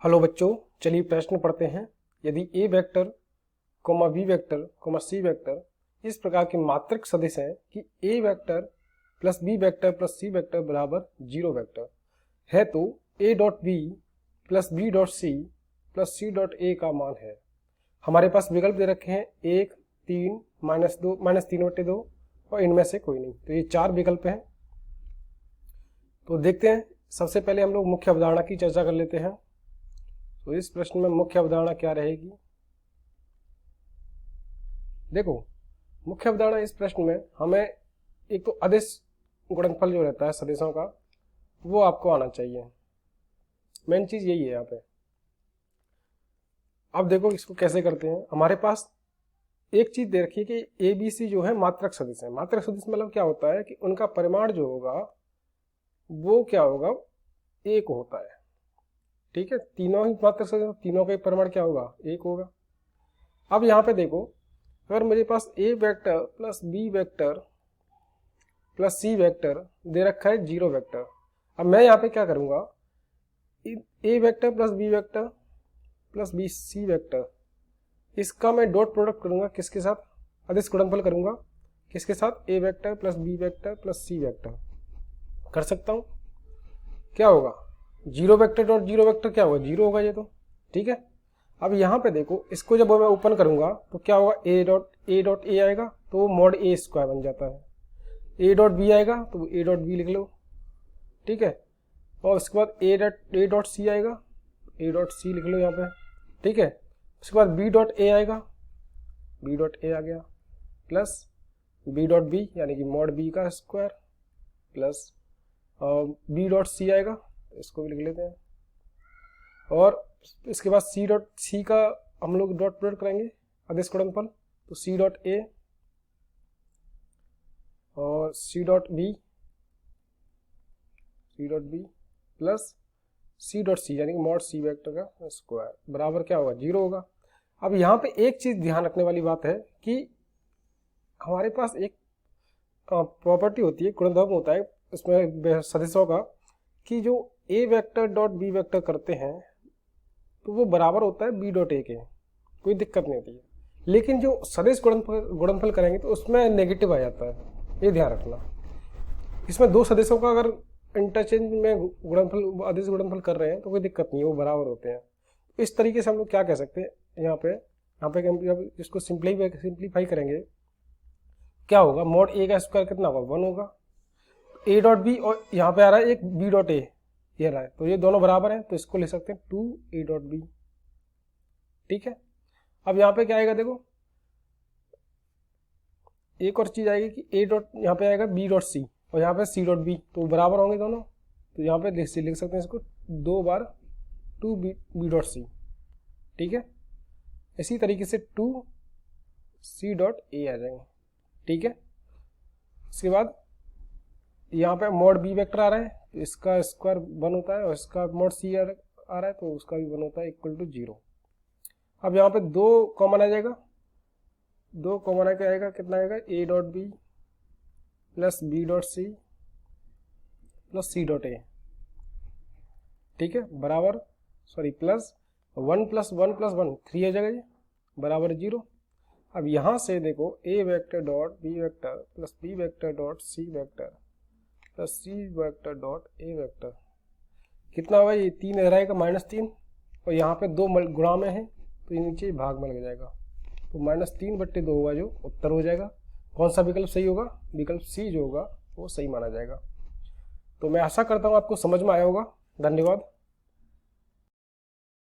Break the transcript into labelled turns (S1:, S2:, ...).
S1: Hello बच्चों, चलिए प्रश्न पढ़ते हैं। यदि A vector, B vector, C vector इस प्रकार के मात्रक सदिश हैं कि A vector plus B vector plus C vector बराबर 0 वेक्टर है, तो A dot B plus B dot C plus C dot A का मान है। हमारे पास विकल्प दे रखे हैं 1, 3, -2, -3/2 और इनमें से कोई नहीं। तो ये 4 विकल्प हैं। तो देखते हैं। सबसे पहले हम लोग मुख्य अवधारणा की चर्चा कर लेते हैं। तो इस प्रश्न में मुख्य अवधारणा क्या रहेगी? देखो, मुख्य अवधारणा इस प्रश्न में हमें एक तो अदिश गुणनफल जो रहता है सदिशों का, वो आपको आना चाहिए। मेन चीज यही है यहाँ पे। अब देखो इसको कैसे करते हैं। हमारे पास एक चीज दे रखी है कि ए बी सी जो है मात्रक सदिश है। मात्रक सदिश मतलब क्या होता है कि उनका परिमाण जो होगा वो क्या होगा, 1 होता है। ठीक है, तीनों ही मात्रक सदिश, तीनों का परिमाण क्या होगा, 1 होगा। अब यहाँ पे देखो, अगर मेरे पास A vector plus B vector plus C vector दे रखा है 0 वेक्टर। अब मैं यहाँ पे क्या करूंगा, A vector plus B vector plus B C vector, इसका मैं डॉट प्रोडक्ट करूंगा किसके साथ, अदिश गुणनफल करूंगा किसके साथ, A vector plus B vector plus C vector. कर सकता हूं। क्या होगा, 0 वेक्टर डॉट 0 वेक्टर क्या होगा, 0 होगा ये तो। ठीक है, अब यहाँ पे देखो, इसको जब मैं ओपन करूंगा तो क्या होगा, ए डॉट ए आएगा तो वो मॉड ए स्क्वायर बन जाता है। ए डॉट बी आएगा तो ए डॉट बी लिख लो। ठीक है, और उसके बाद ए डॉट सी आएगा, ए डॉट सी लिख लो यहाँ पे। ठीक है, उसके बाद बी डॉट ए आएगा, बी डॉट ए आ गया, प्लस बी डॉट बी यानी कि मॉड बी का square, plus B dot c आएगा, इसको भी लिख लेते हैं। और इसके बाद सी डॉट सी का हम लोग डॉट प्रोडक्ट करेंगे अदिश गुणनफल, तो सी डॉट ए और सी डॉट बी प्लस सी डॉट सी यानी कि मॉड सी वेक्टर का स्क्वायर बराबर क्या होगा, 0 होगा। अब यहाँ पे एक चीज ध्यान रखने वाली बात है कि हमारे पास एक प्रॉपर्टी होती है, गुणधर्म होता है इसमें सदिशों का, कि जो ए वेक्टर डॉट बी वेक्टर करते हैं तो वो बराबर होता है बी डॉट ए के, कोई दिक्कत नहीं होती है। लेकिन जो सदिश गुणनफल करेंगे तो उसमें नेगेटिव आ जाता है, ये ध्यान रखना। इसमें दो सदिशों का अगर इंटरचेंज में गुणनफल अदिश गुणनफल कर रहे हैं तो कोई दिक्कत नहीं है, वो बराबर होते हैं। इस तरीके से हम लोग क्या कह सकते हैं, यहाँ पे इसको सिंप्लीफाई करेंगे, क्या होगा, मॉड ए का स्क्वायर कितना होगा, 1 होगा। ए डॉट बी और यहाँ पे आ रहा है एक बी डॉट ए, ये रहा है, तो ये दोनों बराबर हैं, तो इसको ले सकते हैं 2 ए डॉट बी। ठीक है, अब यहाँ पे क्या आएगा, देखो एक और चीज आएगी कि ए डॉट यहाँ पे आएगा बी डॉट सी और यहाँ पे सी डॉट बी, तो बराबर होंगे दोनों, तो यहाँ पे लिख सकते हैं इसको 2 बार 2 बी डॉट सी। ठीक है, इसी तरीके से 2 सी डॉट ए आ जाएंगे। ठीक है, इसके बाद यहाँ पे मॉड बी वेक्टर आ रहा है, इसका स्क्वायर 1 होता है और इसका मॉड सी आ रहा है तो उसका भी 1 होता है, इक्वल टू 0। अब यहाँ पे 2 कॉमन आ जाएगा, 2 कॉमन आके आएगा, कितना आएगा, a dot B plus B dot C plus C dot a. ठीक है, बराबर प्लस 1 प्लस 1 प्लस 1 3 आ जाएगा ये, बराबर 0। अब यहाँ से देखो, A vector dot B vector plus B vector dot C vector plus C vector dot A vector कितना होगा, ये 3 रहेगा -3, और यहाँ पे 2 गुणा में है तो ये नीचे भाग में लग जाएगा, तो -3/2 होगा, जो उत्तर हो जाएगा। कौन सा विकल्प सही होगा, विकल्प सी जो होगा वो सही माना जाएगा। तो मैं आशा करता हूँ आपको समझ में आया होगा। धन्यवाद।